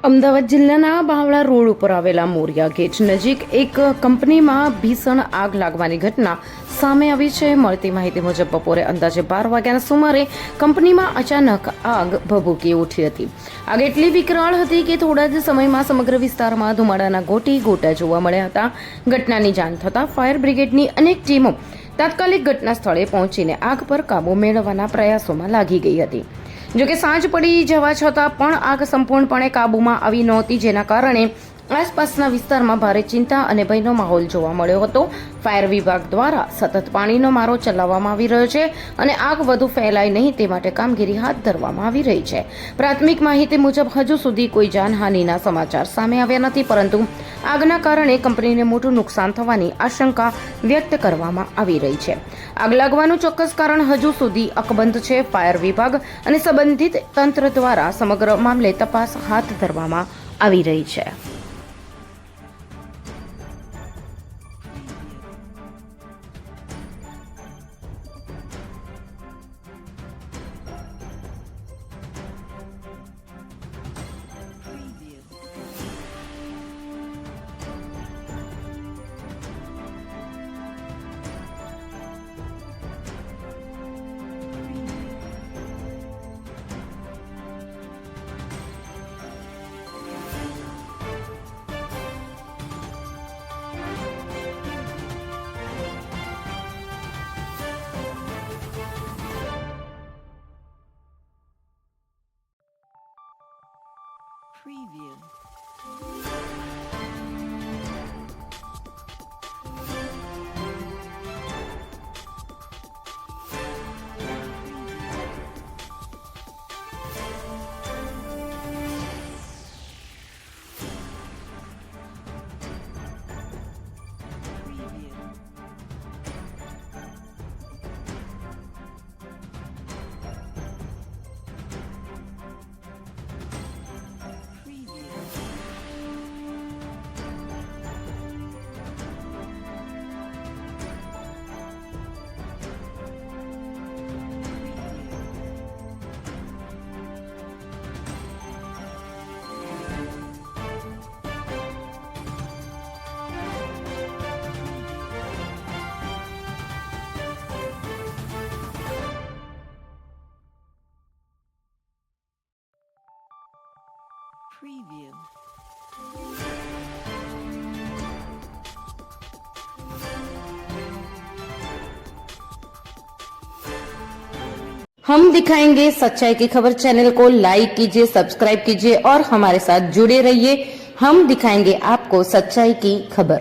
અમદાવાદ જિલ્લાના બાવળા રોડ ઉપર આવેલા મોરિયા ગેટ નજીક એક કંપનીમાં ભીષણ આગ લાગવાની ઘટના સામે આવી છે. મળતી માહિતી મુજબ બપોરે અંદાજે 12 વાગ્યાના સુમારે કંપનીમાં અચાનક આગ ભભૂકી ઉઠી હતી. આગ એટલી વિકરાળ હતી કે થોડા જ સમયમાં સમગ્ર વિસ્તારમાં ધુમાડાના ગોટા જોવા મળ્યા હતા. ઘટનાની જાણ થતાં ફાયર બ્રિગેડની અનેક ટીમો તાત્કાલિક ઘટના સ્થળે પહોંચીને આગ પર કાબૂ મેળવવાના પ્રયાસોમાં લાગી ગઈ હતી. જોકે સાંજ પડી જવા છતાં પણ આગ સંપૂર્ણપણે કાબૂમાં આવી નહોતી, જેના કારણે આસપાસના વિસ્તારમાં ભારે ચિંતા અને ભયનો માહોલ જોવા મળ્યો હતો. ફાયર વિભાગ દ્વારા સતત પાણીનો મારો ચલાવવામાં આવી રહ્યો છે અને આગ વધુ ફેલાય નહીં તે માટે કામગીરી હાથ ધરવામાં આવી રહી છે. પ્રાથમિક માહિતી મુજબ હજુ સુધી કોઈ જાનહાનિના સમાચાર સામે આવ્યા નથી, પરંતુ આગના કારણે કંપનીને મોટું નુકસાન થવાની આશંકા વ્યક્ત કરવામાં આવી રહી છે. આગ લાગવાનું ચોક્કસ કારણ હજુ સુધી અકબંધ છે. ફાયર વિભાગ અને સંબંધિત તંત્ર દ્વારા સમગ્ર મામલે તપાસ હાથ ધરવામાં આવી રહી છે. Preview. Preview. हम दिखाएंगे सच्चाई की खबर चैनल को लाइक कीजिए, सब्सक्राइब कीजिए और हमारे साथ जुड़े रहिए. हम दिखाएंगे आपको सच्चाई की खबर.